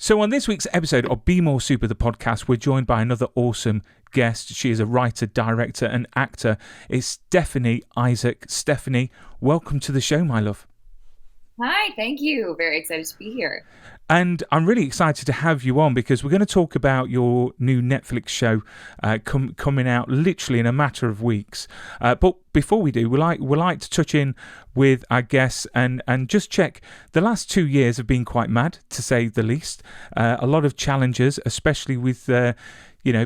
So on this week's episode of Be More Super, the podcast, we're joined by another awesome guest. She is a writer, director and actor. It's Stephanie Izsak. Stephanie, welcome to the show, my love. Hi, thank you. Very excited to be here. And I'm really excited to have you on because we're going to talk about your new Netflix show coming out literally in a matter of weeks. But before we do, we like to touch in with our guests and just check. The last 2 years have been quite mad, to say the least. A lot of challenges, especially with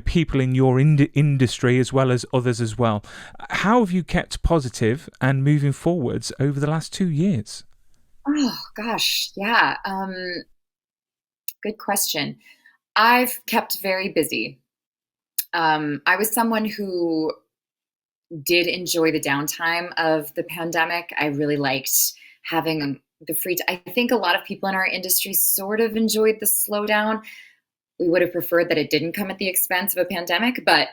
people in your industry as well as others as well. How have you kept positive and moving forwards over the last 2 years? Oh, gosh. Yeah. Good question. I've kept very busy. I was someone who did enjoy the downtime of the pandemic. I really liked having the free time. I think a lot of people in our industry sort of enjoyed the slowdown. We would have preferred that it didn't come at the expense of a pandemic, but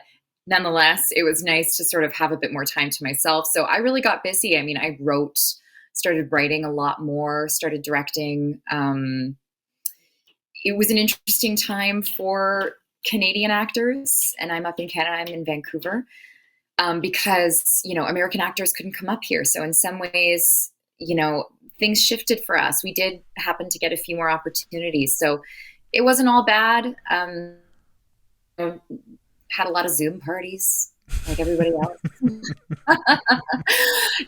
nonetheless, it was nice to sort of have a bit more time to myself. So I really got busy. I mean, I started writing a lot more, started directing. It was an interesting time for Canadian actors, and I'm up in Canada, I'm in Vancouver, because, American actors couldn't come up here. So in some ways, things shifted for us. We did happen to get a few more opportunities. So it wasn't all bad. Had a lot of Zoom parties like everybody else.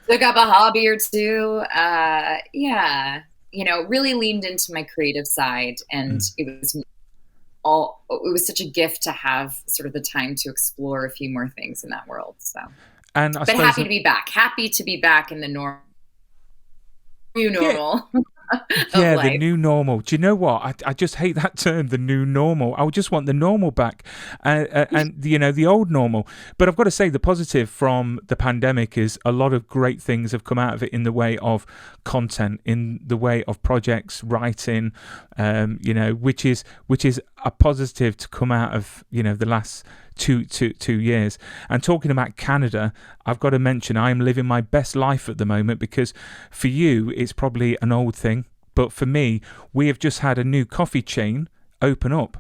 Took up a hobby or two. Really leaned into my creative side, and it was such a gift to have sort of the time to explore a few more things in that world. So, And but happy to be back. Happy to be back in the new normal. Yeah, the new normal. Do you know what? I just hate that term, the new normal. I would just want the normal back, and the old normal. But I've got to say, the positive from the pandemic is a lot of great things have come out of it in the way of content, in the way of projects, writing, which is a positive to come out of the last two years. And talking about Canada, I've got to mention I'm living my best life at the moment, because for you it's probably an old thing, but for me, we have just had a new coffee chain open up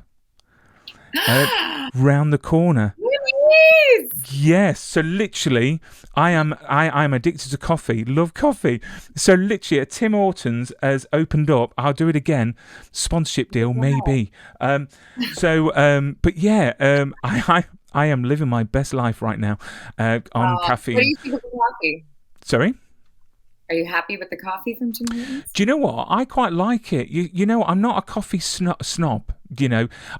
round the corner. Yes. Yes, so literally, I'm addicted to coffee, love coffee. So literally, a Tim Hortons has opened up. I'll do it again, sponsorship deal maybe. But yeah, I am living my best life right now on caffeine. What do you think of the coffee? Sorry. Are you happy with the coffee from Tim Hortons? Do you know what? I quite like it. I'm not a coffee snob.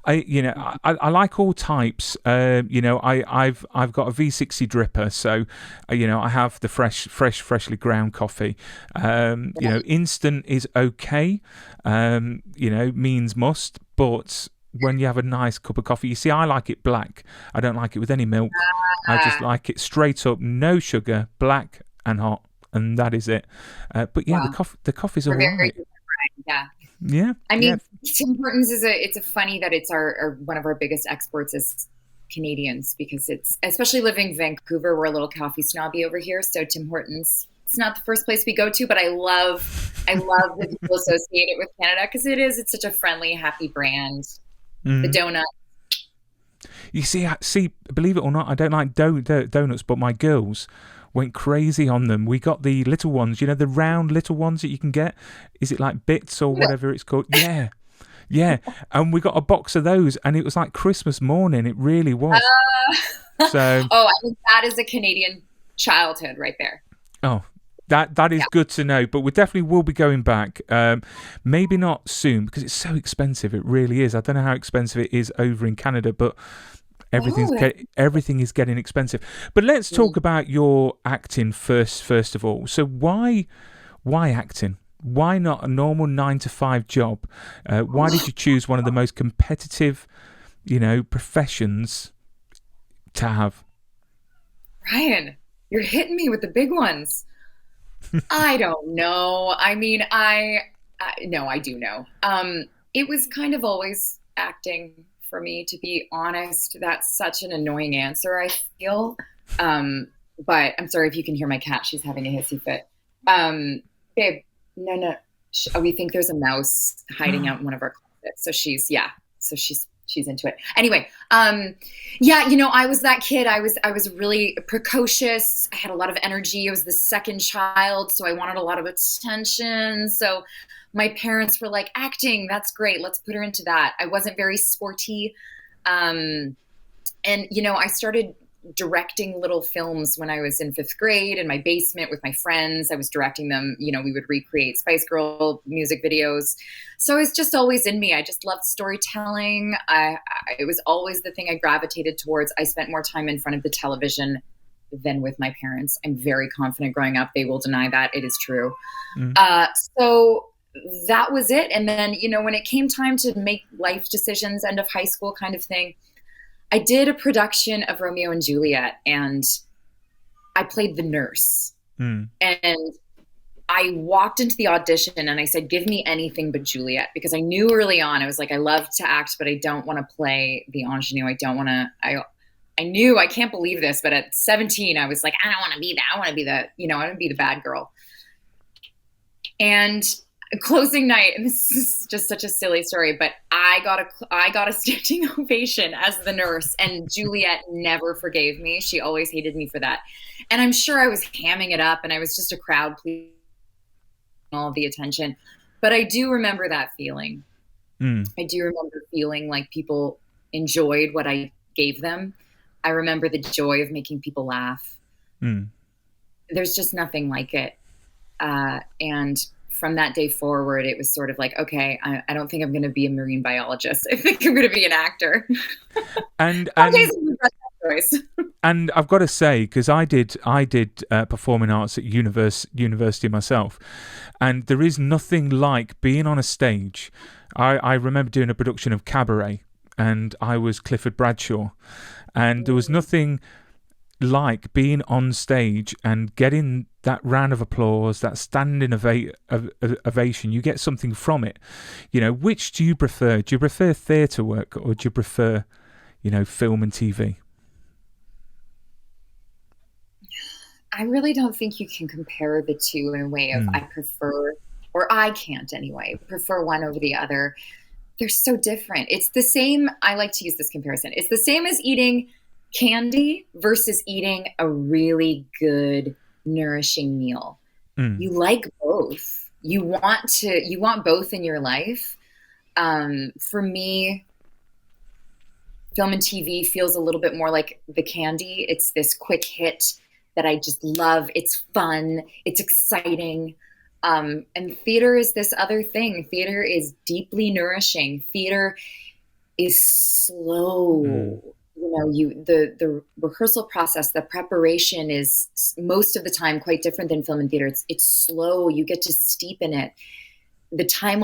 I like all types. I've got a V60 dripper, so I have the freshly ground coffee. Instant is okay. Means must, but when you have a nice cup of coffee, you see, I like it black. I don't like it with any milk. I just like it straight up, no sugar, black and hot. And that is it. But yeah, Wow. the coffee's all Very right. different. Yeah. Yeah. I mean, Tim Hortons it's a funny that it's our one of our biggest exports as Canadians, because it's, especially living in Vancouver, we're a little coffee snobby over here. So Tim Hortons, it's not the first place we go to, but I love that people associate it with Canada, because it's such a friendly, happy brand. The donut. You see, believe it or not, I don't like donuts, but my girls went crazy on them. We got the little ones, the round little ones that you can get. Is it like Bits or whatever it's called? Yeah. Yeah. And we got a box of those, and it was like Christmas morning. It really was. I think that is a Canadian childhood right there. Oh, that is good to know. But we definitely will be going back. Maybe not soon, because it's so expensive. It really is. I don't know how expensive it is over in Canada, but everything is getting expensive. But let's talk about your acting first of all. So why acting? Why not a normal 9-to-5 job? Why did you choose one of the most competitive, professions to have? Ryan, you're hitting me with the big ones. I don't know. I mean, no, I do know. It was kind of always acting for me, to be honest. That's such an annoying answer, I feel. But I'm sorry if you can hear my cat. She's having a hissy fit. Babe, no. We think there's a mouse hiding out in one of our it. So she's into it. Anyway, I was that kid. I was really precocious. I had a lot of energy. I was the second child, so I wanted a lot of attention. So my parents were like, acting, that's great. Let's put her into that. I wasn't very sporty. I started directing little films when I was in 5th grade in my basement with my friends. I was directing them. We would recreate Spice Girl music videos. So it's just always in me. I just loved storytelling. It was always the thing I gravitated towards. I spent more time in front of the television than with my parents. I'm very confident growing up. They will deny that. It is true. So that was it. And then, when it came time to make life decisions, end of high school kind of thing, I did a production of Romeo and Juliet, and I played the nurse. And I walked into the audition and I said, give me anything but Juliet, because I knew early on, I was like, I love to act, but I don't want to play the ingenue. I knew, I can't believe this, but at 17, I was like, I don't want to be that. I want to be I want to be the bad girl. And closing night, and this is just such a silly story, but I got a standing ovation as the nurse, and Juliet never forgave me. She always hated me for that. And I'm sure I was hamming it up, and I was just a crowd pleaser, all the attention. But I do remember that feeling. I do remember feeling like people enjoyed what I gave them. I remember the joy of making people laugh. There's just nothing like it. And from that day forward, it was sort of like, okay, I don't think I'm going to be a marine biologist. I think I'm going to be an actor. And and I've got to say, because I did performing arts at university myself, and there is nothing like being on a stage. I remember doing a production of Cabaret, and I was Clifford Bradshaw, and there was nothing like being on stage and getting that round of applause, that standing ovation. You get something from it. Which do you prefer? Do you prefer theatre work, or do you prefer, film and TV? I really don't think you can compare the two in a way of I prefer, or I can't anyway, prefer one over the other. They're so different. It's the same. I like to use this comparison. It's the same as eating candy versus eating a really good, nourishing meal. You like both. You want both in your life. For me, film and TV feels a little bit more like the candy. It's this quick hit that I just love. It's fun. It's exciting. And theater is this other thing. Theater is deeply nourishing. Theater is slow. The rehearsal process, the preparation is most of the time quite different than film and theater. It's slow. You get to steep in it. The time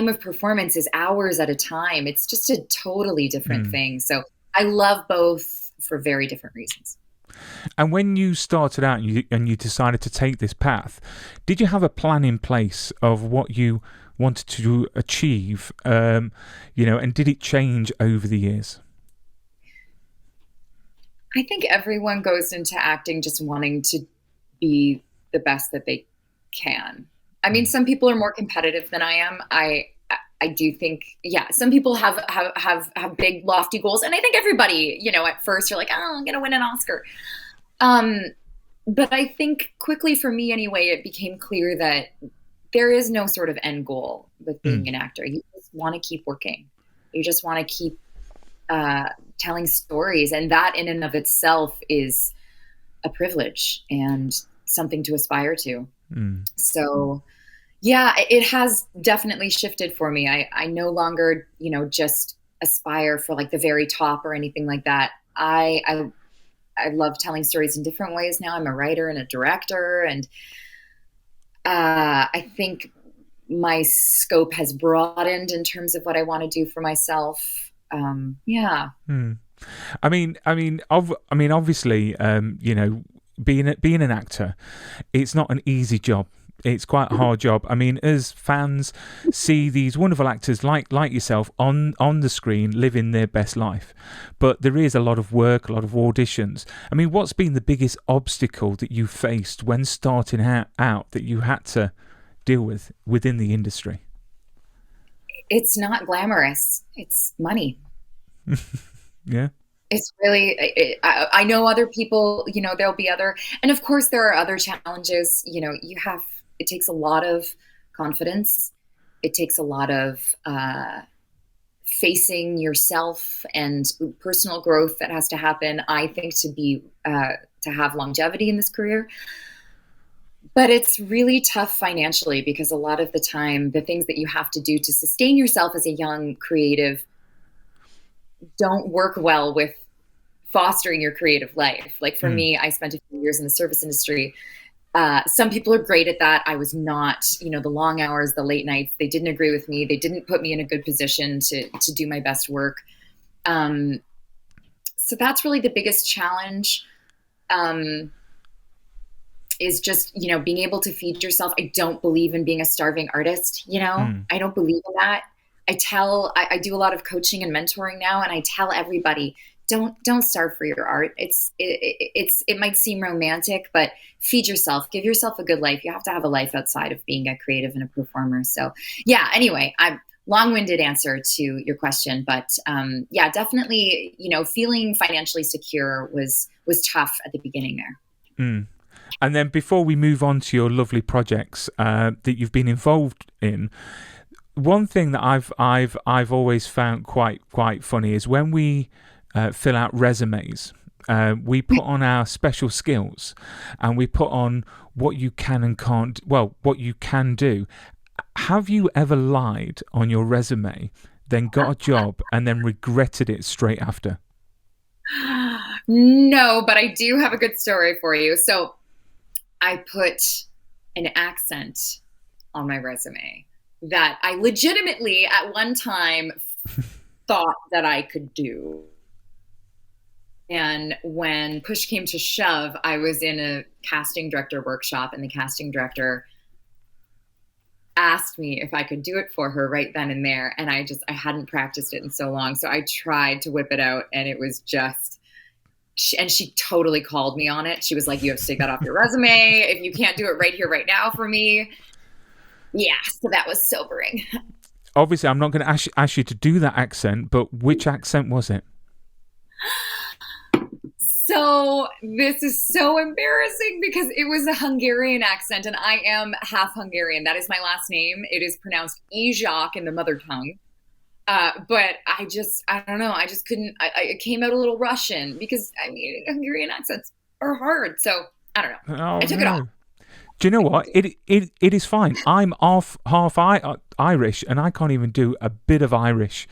of performance is hours at a time. It's just a totally different thing. So I love both for very different reasons. And when you started out and you decided to take this path, did you have a plan in place of what you wanted to achieve, and did it change over the years? I think everyone goes into acting just wanting to be the best that they can. I mean, some people are more competitive than I am. I do think, some people have big lofty goals, and I think everybody, at first you're like, oh, I'm going to win an Oscar. But I think quickly, for me anyway, it became clear that there is no sort of end goal with being an actor. You just want to keep working. You just want to keep telling stories, and that in and of itself is a privilege and something to aspire to. So it has definitely shifted for me. I no longer just aspire for like the very top or anything like that. I love telling stories in different ways now. I'm a writer and a director, and I think my scope has broadened in terms of what I want to do for myself. I mean, obviously, being an actor, it's not an easy job. It's quite a hard job. I mean, as fans see these wonderful actors like yourself on the screen living their best life, but there is a lot of work, a lot of auditions. I mean, what's been the biggest obstacle that you faced when starting out that you had to deal with within the industry? It's not glamorous. It's money. Yeah. It's really, I know other people, there'll be other, and of course there are other challenges. It takes a lot of confidence. It takes a lot of facing yourself and personal growth that has to happen, I think, to have longevity in this career. But it's really tough financially, because a lot of the time, the things that you have to do to sustain yourself as a young creative don't work well with fostering your creative life. Like for me, I spent a few years in the service industry. Some people are great at that. I was not, the long hours, the late nights, they didn't agree with me. They didn't put me in a good position to do my best work. So that's really the biggest challenge, is just, being able to feed yourself. I don't believe in being a starving artist. I don't believe in that. I do a lot of coaching and mentoring now, and I tell everybody, don't starve for your art. It might seem romantic, but feed yourself, give yourself a good life. You have to have a life outside of being a creative and a performer. So yeah, anyway, I'm long-winded answer to your question, but yeah, definitely, feeling financially secure was tough at the beginning there. And then before we move on to your lovely projects that you've been involved in, one thing that I've always found quite funny is when we fill out resumes, we put on our special skills, and we put on what you can and can't, what you can do. Have you ever lied on your resume, then got a job, and then regretted it straight after? No, but I do have a good story for you. So I put an accent on my resume that I legitimately at one time thought that I could do. And when push came to shove, I was in a casting director workshop, and the casting director asked me if I could do it for her right then and there. And I hadn't practiced it in so long. So I tried to whip it out, and it was just, and she totally called me on it. She was like, you have to take that off your resume. If you can't do it right here, right now for me. Yeah. So that was sobering. Obviously, I'm not going to ask you to do that accent, but which accent was it? So this is so embarrassing, because it was a Hungarian accent, and I am half Hungarian. That is my last name. It is pronounced Izsak in the mother tongue. But I don't know. I just couldn't, it came out a little Russian, because Hungarian accents are hard. So I don't know. Oh, I took it off. Do you know what? It is fine. I'm half Irish, and I can't even do a bit of Irish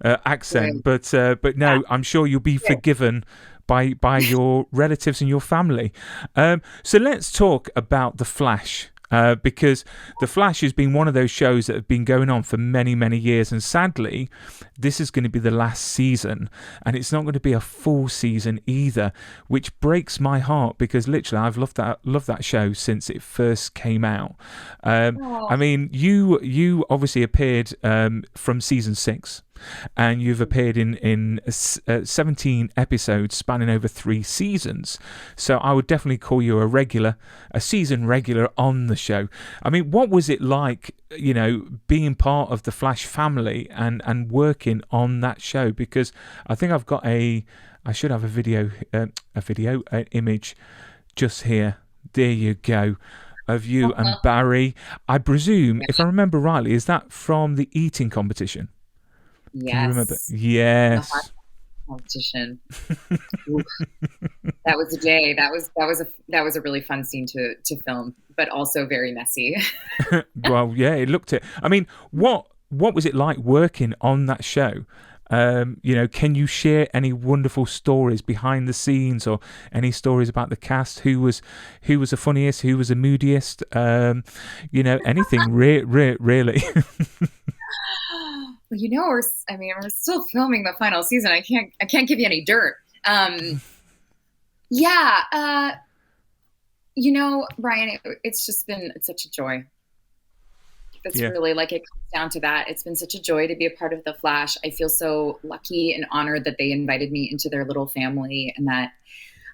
accent. Right. But no, yeah. I'm sure you'll be forgiven by your relatives and your family. So let's talk about The Flash. Because The Flash has been one of those shows that have been going on for many, many years. And sadly, this is going to be the last season. And it's not going to be a full season either, which breaks my heart, because literally I've loved that show since it first came out. You obviously appeared from season 6. And you've appeared in 17 episodes spanning over 3 seasons. So I would definitely call you a season regular on the show. What was it like, being part of the Flash family and working on that show? Because I think I should have an image just here. There you go. Of you and Barry. I presume, if I remember rightly, is that from the eating competition? Yes. Can you remember? Yes. Competition. That was a day. That was a really fun scene to film, but also very messy. Well, yeah, it looked it. What was it like working on that show? Can you share any wonderful stories behind the scenes, or any stories about the cast? Who was the funniest? Who was the moodiest? Anything really. Well, we're still filming the final season. I can't give you any dirt. Brian, it's such a joy. That's really, like, it comes down to that. It's been such a joy to be a part of The Flash. I feel so lucky and honored that they invited me into their little family, and that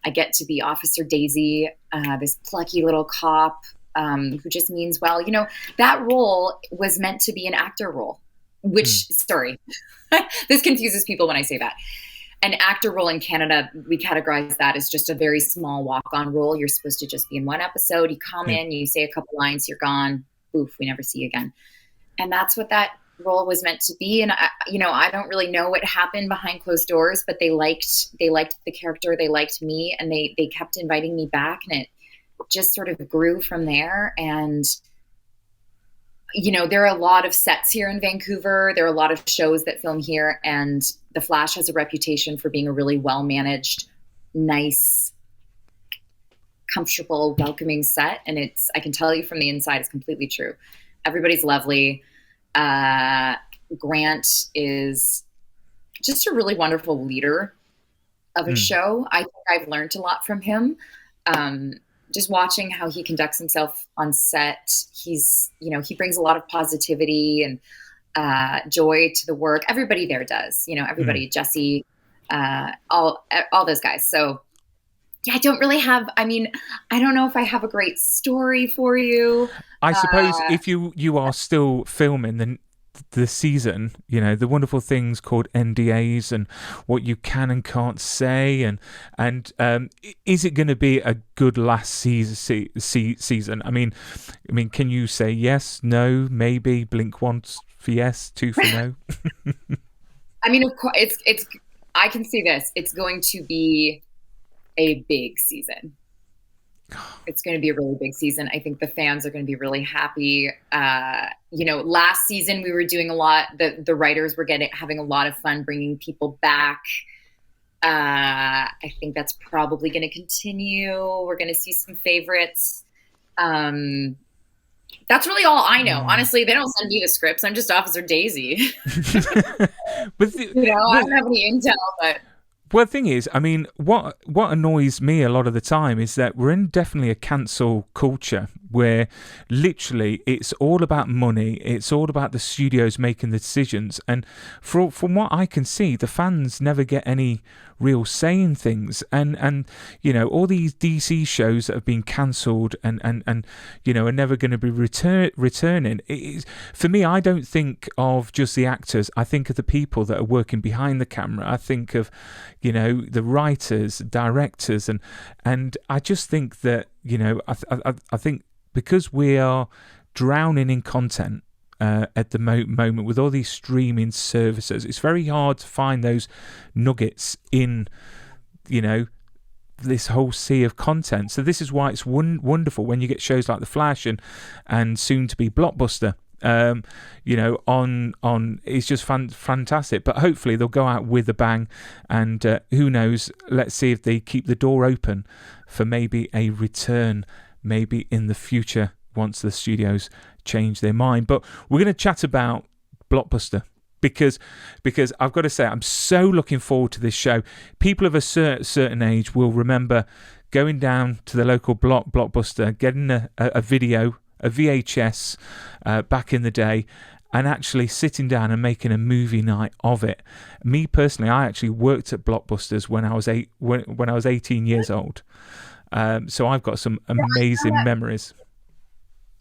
I get to be Officer Daisy, this plucky little cop who just means well. That role was meant to be an actor role. which, Mm. sorry, this confuses people when I say that. An actor role in Canada, we categorize that as just a very small walk-on role. You're supposed to just be in one episode. You come Yeah. in, you say a couple lines, you're gone. Boof, we never see you again. And that's what that role was meant to be. And I don't really know what happened behind closed doors, but they liked the character, they liked me, and they kept inviting me back, and it just sort of grew from there. And there are a lot of sets here in Vancouver. There are a lot of shows that film here, and The Flash has a reputation for being a really well-managed, nice, comfortable, welcoming set. And I can tell you from the inside, it's completely true. Everybody's lovely. Grant is just a really wonderful leader of a show. I think I've learned a lot from him. Just watching how he conducts himself on set, he brings a lot of positivity and joy to the work. Everybody there does, everybody, Jesse, all those guys. So yeah, I don't really have, I don't know if I have a great story for you. I suppose if you are still filming the season, the wonderful things called NDAs and what you can and can't say, and is it going to be a good last season? I mean, can you say yes, no, maybe, blink once for yes, two for no? Of course, I can see this. It's going to be a big season. It's going to be a really big season. I think the fans are going to be really happy. Last season we were doing a lot. The writers were having a lot of fun bringing people back. I think that's probably going to continue. We're going to see some favorites. That's really all I know. Honestly, they don't send me the scripts. I'm just Officer Daisy. I don't have any intel, but. Well, the thing is, what annoys me a lot of the time is that we're in definitely a cancel culture where literally it's all about money. It's all about the studios making the decisions. And from what I can see, the fans never get any real say in things. And all these DC shows that have been cancelled and are never going to be returning. For me, I don't think of just the actors. I think of the people that are working behind the camera. I think of the writers, directors, and I just think that I think because we are drowning in content at the moment with all these streaming services, it's very hard to find those nuggets in this whole sea of content. So this is why it's wonderful when you get shows like The Flash and soon to be Blockbuster. On it's just fantastic, but hopefully they'll go out with a bang, and who knows, let's see if they keep the door open for maybe a return, maybe in the future once the studios change their mind. But we're going to chat about Blockbuster because I've got to say I'm so looking forward to this show. People of a certain age will remember going down to the local Blockbuster, getting a video, a VHS back in the day, and actually sitting down and making a movie night of it. Me personally, I actually worked at Blockbusters when I was 18 years old. So I've got some amazing memories.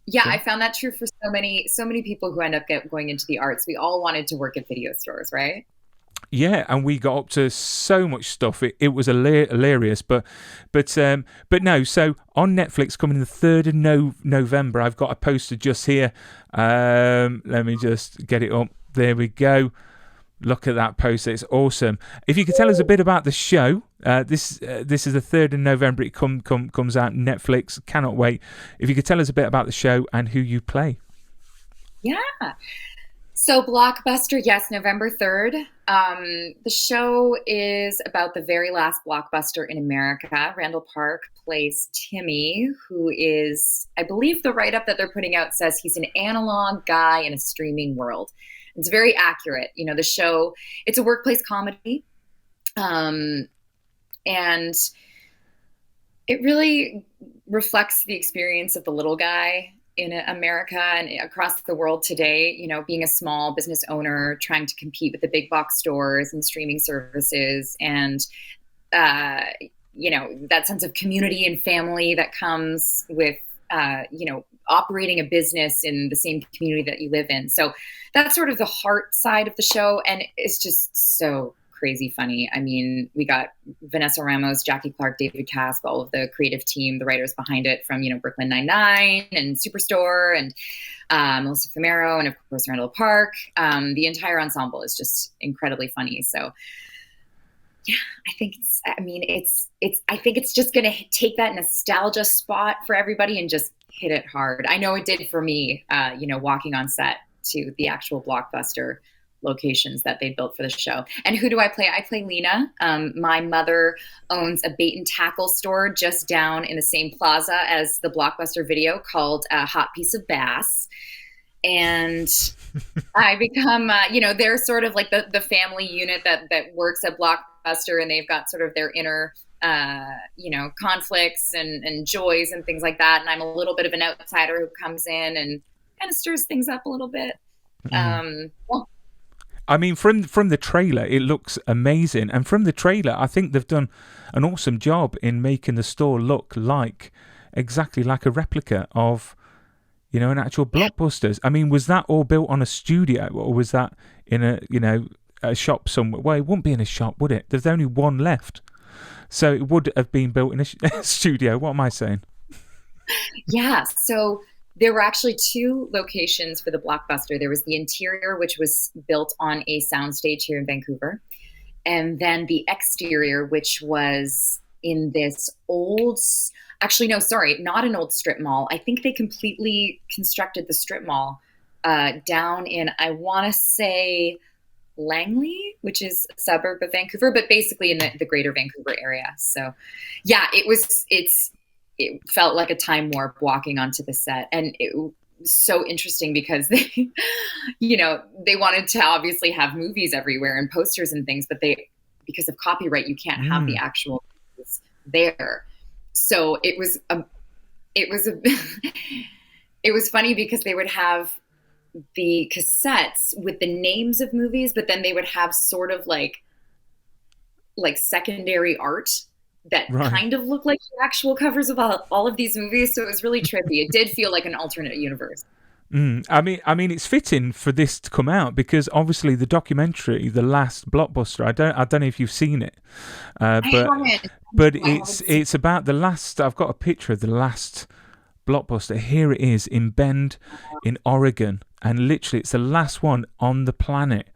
Yeah, I found that true for so many people who end up going into the arts. We all wanted to work at video stores, right? Yeah, and we got up to so much stuff. It was hilarious, but no. So on Netflix, coming the 3rd of November, I've got a poster just here. Let me just get it up. There we go. Look at that poster. It's awesome. If you could tell us a bit about the show. This is the 3rd of November. It comes out Netflix. Cannot wait. If you could tell us a bit about the show and who you play. Yeah. So Blockbuster, yes, November 3rd. The show is about the very last Blockbuster in America. Randall Park plays Timmy, who is, I believe the write-up that they're putting out says he's an analog guy in a streaming world. It's very accurate. The show, it's a workplace comedy. And it really reflects the experience of the little guy in America and across the world today, being a small business owner, trying to compete with the big box stores and streaming services, and, that sense of community and family that comes with, operating a business in the same community that you live in. So that's sort of the heart side of the show. And it's just so crazy funny. I mean, we got Vanessa Ramos, Jackie Clark, David Casp, all of the creative team, the writers behind it from, Brooklyn Nine-Nine and Superstore, and Melissa Fumero, and of course Randall Park. The entire ensemble is just incredibly funny. So yeah, I think it's just going to take that nostalgia spot for everybody and just hit it hard. I know it did for me, walking on set to the actual Blockbuster locations that they built for the show. And who do I play? I play Lena. My mother owns a bait and tackle store just down in the same plaza as the Blockbuster video called Hot Piece of Bass. And I become, they're sort of like the family unit that works at Blockbuster, and they've got sort of their inner, conflicts and joys and things like that. And I'm a little bit of an outsider who comes in and kind of stirs things up a little bit. I mean, from the trailer, it looks amazing. And from the trailer, I think they've done an awesome job in making the store look exactly like a replica of, an actual Blockbusters. I mean, was that all built on a studio, or was that in a shop somewhere? Well, it wouldn't be in a shop, would it? There's only one left. So it would have been built in a studio. What am I saying? Yeah, so there were actually two locations for the Blockbuster. There was the interior, which was built on a soundstage here in Vancouver. And then the exterior, which was in this old... Actually, no, sorry, not an old strip mall. I think they completely constructed the strip mall down in, I want to say, Langley, which is a suburb of Vancouver, but basically in the greater Vancouver area. So, yeah, it felt like a time warp walking onto the set. And it was so interesting because they, they wanted to obviously have movies everywhere and posters and things, but because of copyright, you can't have the actual movies there. So it was it was funny because they would have the cassettes with the names of movies, but then they would have sort of like secondary art that kind of looked like the actual covers of all of these movies. So it was really trippy. It did feel like an alternate universe. I mean, it's fitting for this to come out because obviously the documentary, The Last Blockbuster. I don't know if you've seen it, but it's about the last. I've got a picture of the last Blockbuster. Here it is in Bend, in Oregon, and literally it's the last one on the planet,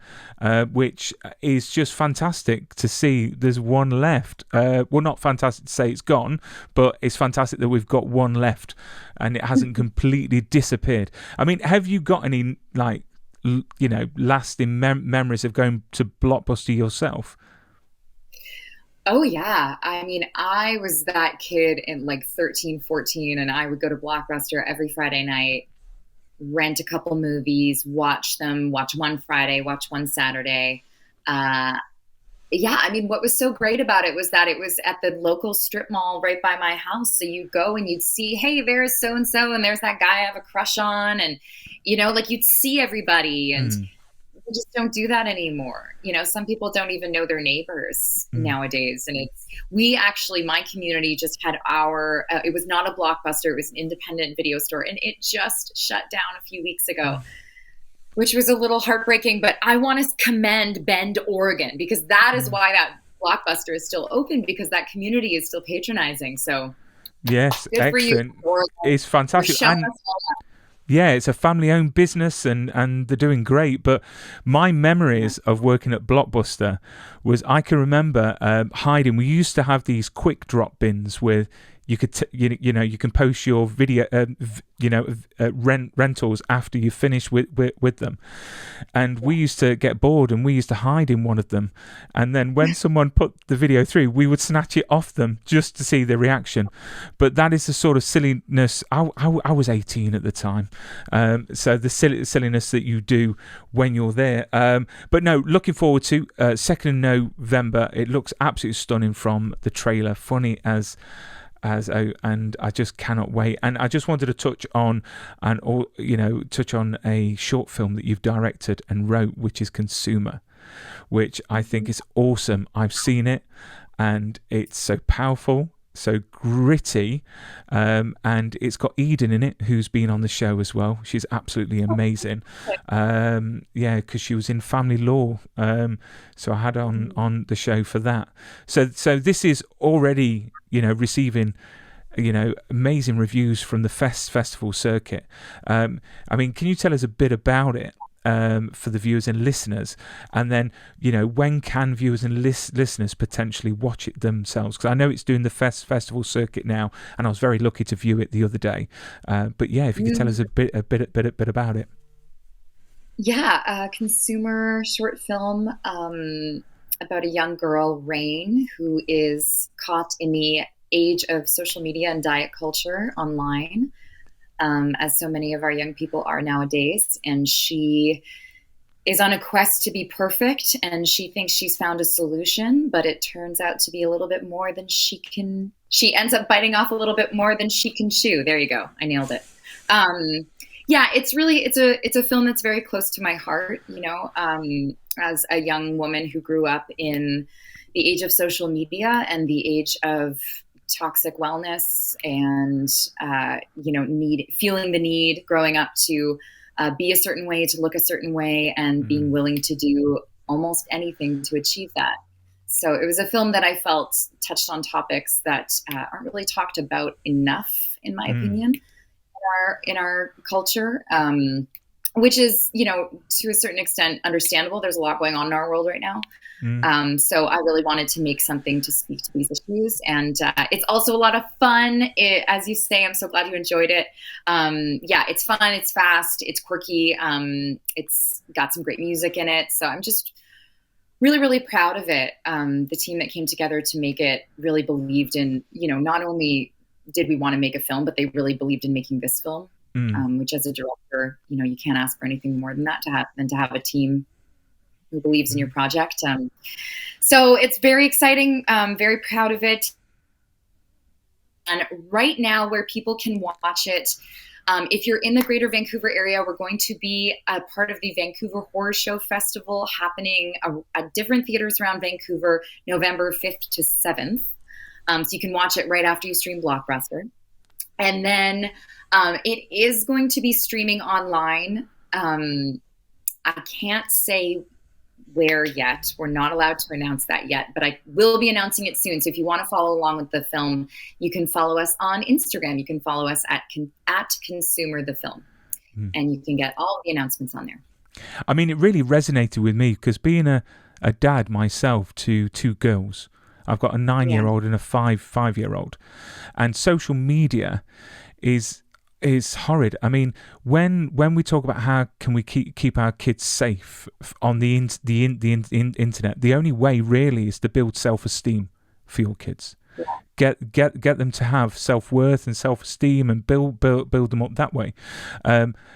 which is just fantastic to see. There's one left. Well, not fantastic to say it's gone, but it's fantastic that we've got one left, and it hasn't completely disappeared. I mean, have you got any lasting memories of going to Blockbuster yourself? Oh, yeah. I mean, I was that kid in 13, 14, and I would go to Blockbuster every Friday night, rent a couple movies, watch one Friday, watch one Saturday. Yeah, I mean, what was so great about it was that it was at the local strip mall right by my house. So you'd go and you'd see, hey, there's so-and-so, and there's that guy I have a crush on. And, you'd see everybody, and we just don't do that anymore. Some people don't even know their neighbors nowadays. And my community just had it was not a Blockbuster, it was an independent video store, and it just shut down a few weeks ago, which was a little heartbreaking. But I want to commend Bend, Oregon, because that is why that Blockbuster is still open, because that community is still patronizing. So yes, good excellent. For you, it's fantastic. Yeah, it's a family-owned business, and they're doing great. But my memories of working at Blockbuster was I can remember hiding. We used to have these quick drop bins where you could you can post your video rentals after you finish with them, and we used to get bored and we used to hide in one of them, and then when someone put the video through, we would snatch it off them just to see the reaction. But that is the sort of silliness. I was 18 at the time, so the silliness that you do when you're there. But no, looking forward to 2nd of November. It looks absolutely stunning from the trailer, funny and I just cannot wait. And I just wanted to touch on a short film that you've directed and wrote, which is Consumer, which I think is awesome. I've seen it and it's so powerful. so gritty, and it's got Eden in it, who's been on the show as well. She's absolutely amazing. Yeah, because she was in Family Law, so I had on the show for that. So this is already, receiving, amazing reviews from the festival circuit. I mean, can you tell us a bit about it, for the viewers and listeners, and then when can viewers and listeners potentially watch it themselves? Because I know it's doing the festival circuit now, and I was very lucky to view it the other day. But yeah, if you could tell us a bit about it. Yeah, a consumer short film about a young girl, Rain, who is caught in the age of social media and diet culture online, as so many of our young people are nowadays. And she is on a quest to be perfect, and she thinks she's found a solution, but it turns out to be a little bit more than she ends up biting off a little bit more than she can chew. There you go. I nailed it. Yeah, it's a film that's very close to my heart, as a young woman who grew up in the age of social media and the age of toxic wellness and, feeling the need growing up to be a certain way, to look a certain way, and being willing to do almost anything to achieve that. So it was a film that I felt touched on topics that aren't really talked about enough, in my opinion, in our culture, which is, to a certain extent understandable. There's a lot going on in our world right now. So I really wanted to make something to speak to these issues. And it's also a lot of fun. As you say, I'm so glad you enjoyed it. Yeah, it's fun. It's fast. It's quirky. It's got some great music in it. So I'm just really, really proud of it. The team that came together to make it really believed in, not only did we want to make a film, but they really believed in making this film, which as a director, you can't ask for anything more than that, than to have a team who believes in your project. So it's very exciting. Very proud of it. And right now, where people can watch it, if you're in the Greater Vancouver area, we're going to be a part of the Vancouver Horror Show Festival happening at different theaters around Vancouver, November 5th to 7th. So you can watch it right after you stream Blockbuster. And then it is going to be streaming online. I can't say where yet. We're not allowed to announce that yet, but I will be announcing it soon. So if you want to follow along with the film, you can follow us on Instagram. You can follow us at Consumer the Film, and you can get all the announcements on there. I mean, it really resonated with me because being a dad myself to two girls, I've got a 9-year-old and a five-year-old, and social media is horrid. I mean, when we talk about how can we keep our kids safe on the internet, the only way really is to build self-esteem for your kids. Get them to have self-worth and self-esteem and build them up that way.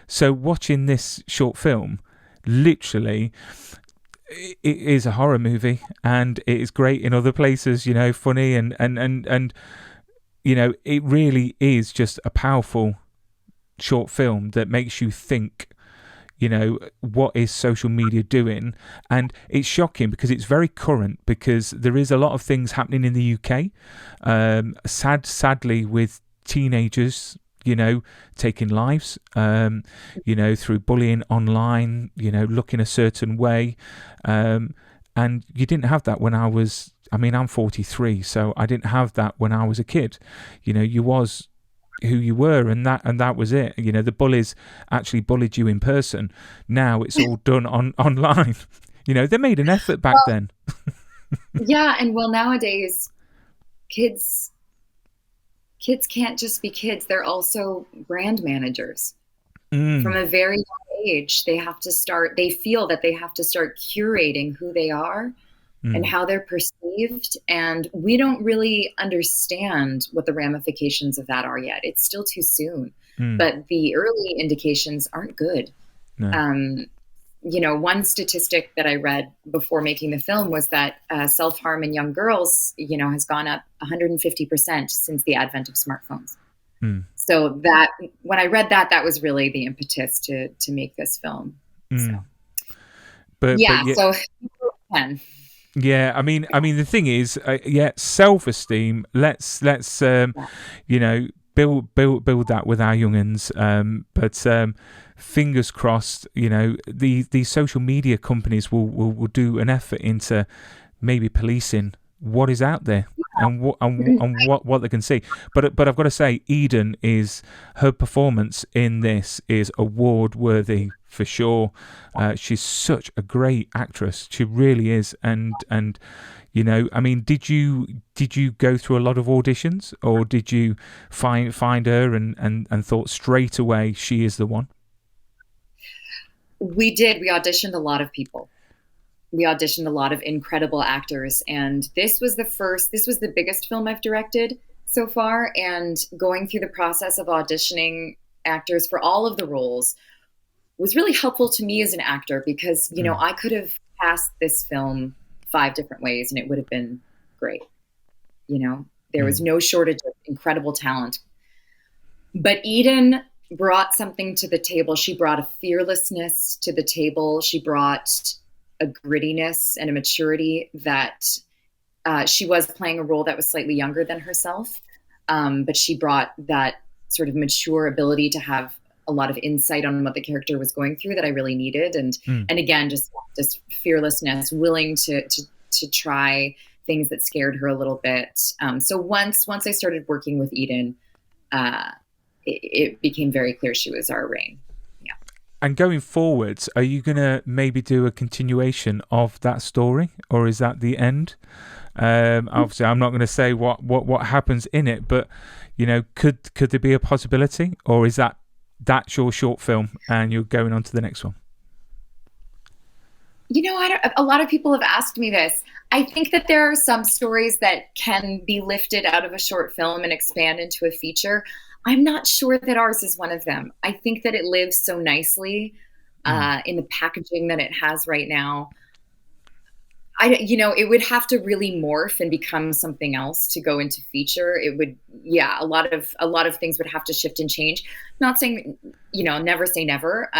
So watching this short film, literally, it is a horror movie, and it is great in other places, funny and it really is just a powerful short film that makes you think, what is social media doing? And it's shocking because it's very current, because there is a lot of things happening in the UK, sadly, with teenagers, taking lives, through bullying online, looking a certain way. And you didn't have that when I'm 43, so I didn't have that when I was a kid. You was who you were, and that was it. The bullies actually bullied you in person. Now it's all done online. They made an effort back then. Yeah, and nowadays kids can't just be kids. They're also brand managers. From a very young age, they feel that they have to start curating who they are and how they're perceived. And we don't really understand what the ramifications of that are yet. It's still too soon, but the early indications aren't good. No. One statistic that I read before making the film was that self-harm in young girls, has gone up 150% since the advent of smartphones. So that when I read that was really the impetus to make this film. So. But So people can. Yeah, the thing is, yeah, self-esteem. Let's you know, build that with our youngins. But fingers crossed, you know, these social media companies will do an effort into maybe policing what is out there and what they can see. But I've got to say, Eden is her performance in this is award worthy for sure. She's such a great actress. She really is. And you know, did you go through a lot of auditions, or did you find her and thought straight away she is the one? We did. We auditioned a lot of people. We auditioned a lot of incredible actors, and this was the biggest film I've directed so far, and going through the process of auditioning actors for all of the roles was really helpful to me as an actor, because I could have cast this film 5 different ways and it would have been great. There was no shortage of incredible talent, but Eden brought something to the table. She brought a fearlessness to the table. She brought a grittiness and a maturity that she was playing a role that was slightly younger than herself, but she brought that sort of mature ability to have a lot of insight on what the character was going through that I really needed, and again, just fearlessness, willing to try things that scared her a little bit. So once I started working with Eden, it became very clear she was our Rain. Yeah. And going forwards, are you going to maybe do a continuation of that story, or is that the end? Obviously, I'm not going to say what happens in it, but could there be a possibility, or is that's your short film and you're going on to the next one? A lot of people have asked me this. I think that there are some stories that can be lifted out of a short film and expand into a feature. I'm not sure that ours is one of them. I think that it lives so nicely in the packaging that it has right now. It would have to really morph and become something else to go into feature. It would, a lot of things would have to shift and change. Not saying, never say never.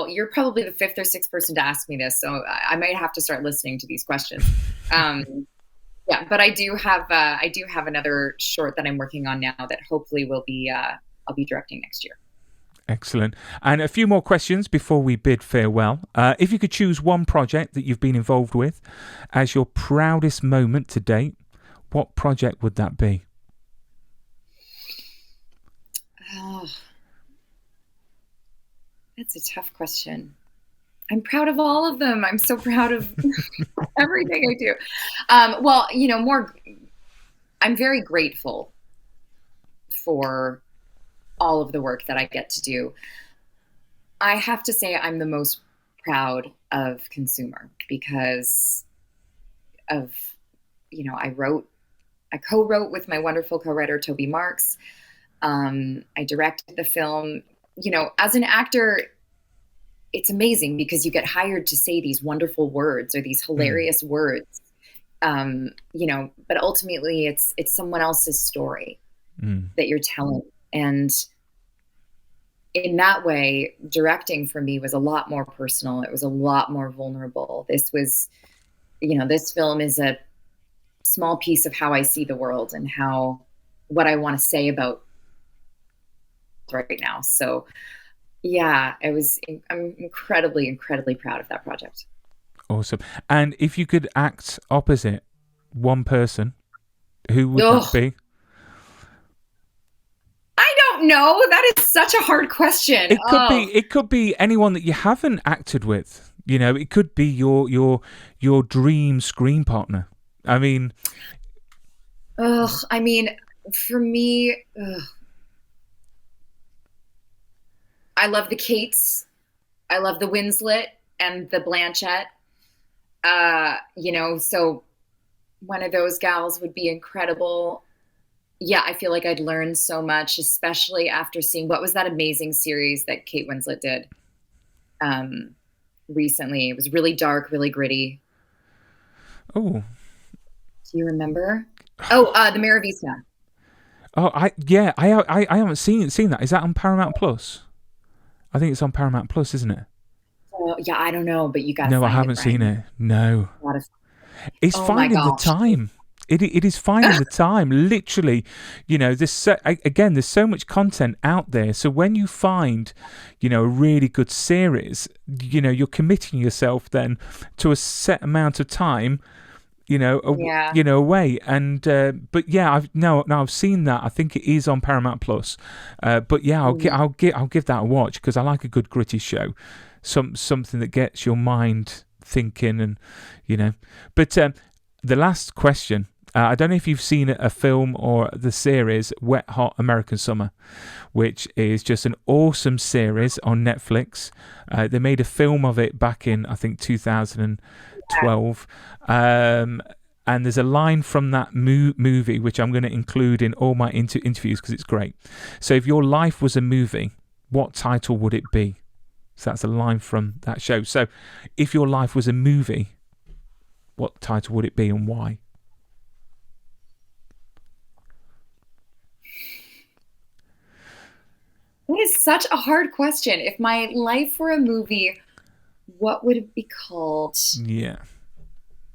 You're probably the 5th or 6th person to ask me this, so I might have to start listening to these questions. But I do have another short that I'm working on now that hopefully I'll be directing next year. Excellent. And a few more questions before we bid farewell. If you could choose one project that you've been involved with as your proudest moment to date, what project would that be? Oh, that's a tough question. I'm proud of all of them. I'm so proud of everything I do. I'm very grateful for all of the work that I get to do. I have to say I'm the most proud of Consumer because of, I co-wrote with my wonderful co-writer, Toby Marks. I directed the film. As an actor, it's amazing because you get hired to say these wonderful words or these hilarious words. But ultimately it's someone else's story that you're telling. And in that way, directing for me was a lot more personal. It was a lot more vulnerable. This film is a small piece of how I see the world and what I want to say about right now. So yeah, I'm incredibly, incredibly proud of that project. Awesome. And if you could act opposite one person, who would that be? I don't know. That is such a hard question. It could be anyone that you haven't acted with. It could be your dream screen partner. For me, I love the Kates. I love the Winslet and the Blanchett. So one of those gals would be incredible. Yeah, I feel like I'd learn so much, especially after seeing what was that amazing series that Kate Winslet did recently. It was really dark, really gritty. Oh. Do you remember? The Mayor of Easttown. Oh, I haven't seen that. Is that on Paramount Plus? I think it's on Paramount Plus, isn't it? I don't know, but you got to. No, I haven't seen it. No. It's Oh my finding the gosh. time. It is finding the time. Literally, there's again, there's so much content out there. So when you find, a really good series, you're committing yourself then to a set amount of time, Yeah. away. And but yeah, I've seen that. I think it is on Paramount Plus. But yeah, I'll give that a watch because I like a good gritty show, something that gets your mind thinking, and But the last question. I don't know if you've seen a film or the series Wet Hot American Summer, which is just an awesome series on Netflix. They made a film of it back in, I think, 2012. And there's a line from that movie, which I'm going to include in all my interviews because it's great. So if your life was a movie, what title would it be? So that's a line from that show. So if your life was a movie, what title would it be and why? That is such a hard question. If my life were a movie, what would it be called Yeah.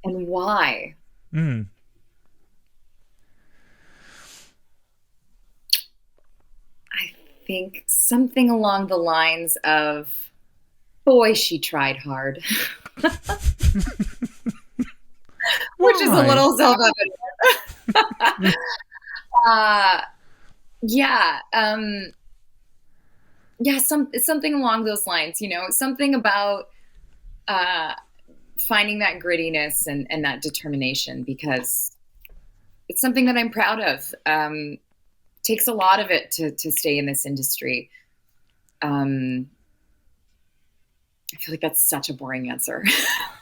and why? Mm. I think something along the lines of, boy, she tried hard, which is a Why? little self-evident. uh, yeah. Yeah, something along those lines, something about uh, finding that grittiness and that determination, because it's something that I'm proud of. Takes a lot of it to stay in this industry. I feel like that's such a boring answer.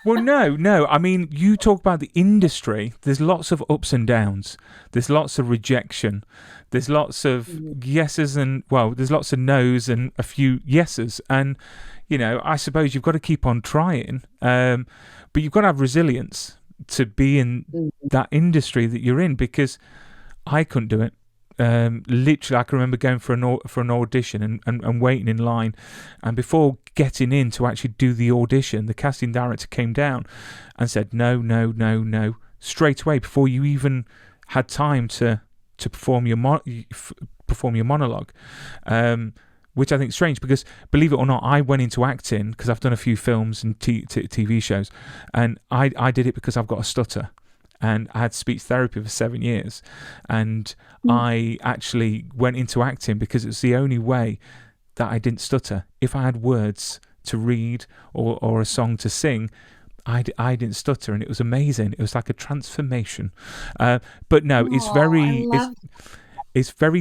Well, no. I mean, you talk about the industry. There's lots of ups and downs. There's lots of rejection. There's lots of yeses there's lots of no's and a few yeses. And, I suppose you've got to keep on trying. But you've got to have resilience to be in that industry that you're in, because I couldn't do it. Literally, I can remember going for an audition and waiting in line, and before getting in to actually do the audition, the casting director came down and said no straight away before you even had time to perform your monologue, which I think is strange because, believe it or not, I went into acting because I've done a few films and TV shows, and I did it because I've got a stutter. And I had speech therapy for 7 years. And I actually went into acting because it was the only way that I didn't stutter. If I had words to read or a song to sing, I didn't stutter. And it was amazing. It was like a transformation. But no, it's very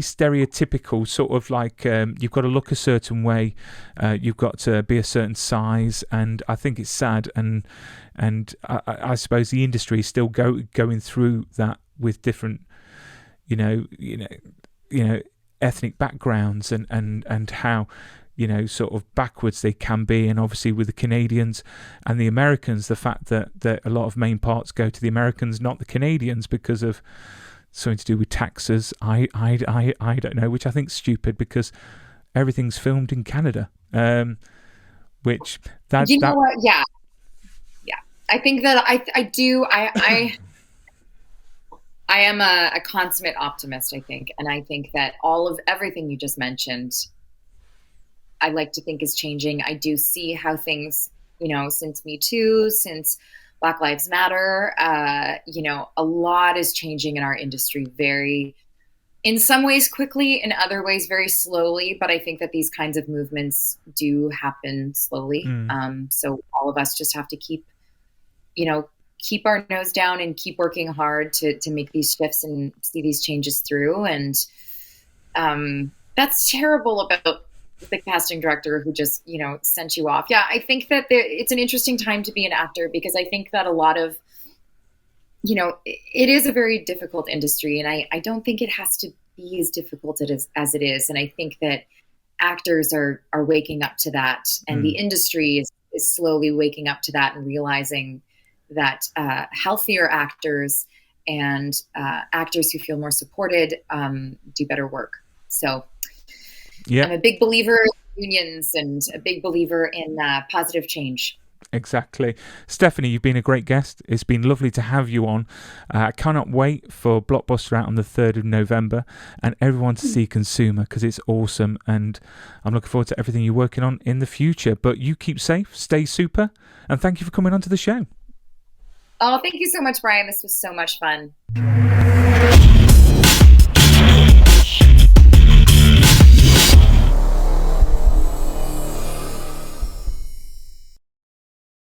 stereotypical, sort of like you've got to look a certain way, you've got to be a certain size, and I think it's sad, and I suppose the industry is still going through that with different, ethnic backgrounds and how, sort of backwards they can be, and obviously with the Canadians and the Americans, the fact that a lot of main parts go to the Americans, not the Canadians, because of something to do with taxes. I don't know, which I think is stupid because everything's filmed in Canada. Which that What? Yeah. I think that I do. I am a consummate optimist, I think, and I think that all of everything you just mentioned, I like to think is changing. I do see how things, since Me Too, since Black Lives Matter, a lot is changing in our industry in some ways quickly, in other ways very slowly. But I think that these kinds of movements do happen slowly. So all of us just have to keep our nose down and keep working hard to make these shifts and see these changes through. And that's terrible about the casting director who just, sent you off. Yeah, I think that it's an interesting time to be an actor, because I think that a lot of, it is a very difficult industry, and I don't think it has to be as difficult as it is. And I think that actors are waking up to that, and the industry is slowly waking up to that and realizing that healthier actors and actors who feel more supported do better work. So I'm a big believer in unions and a big believer in positive change. Exactly. Stephanie, you've been a great guest. It's been lovely to have you on. I cannot wait for Blockbuster out on the 3rd of November and everyone to see Consumer because it's awesome. And I'm looking forward to everything you're working on in the future. But you keep safe, stay super, and thank you for coming onto the show. Oh, thank you so much, Brian. This was so much fun.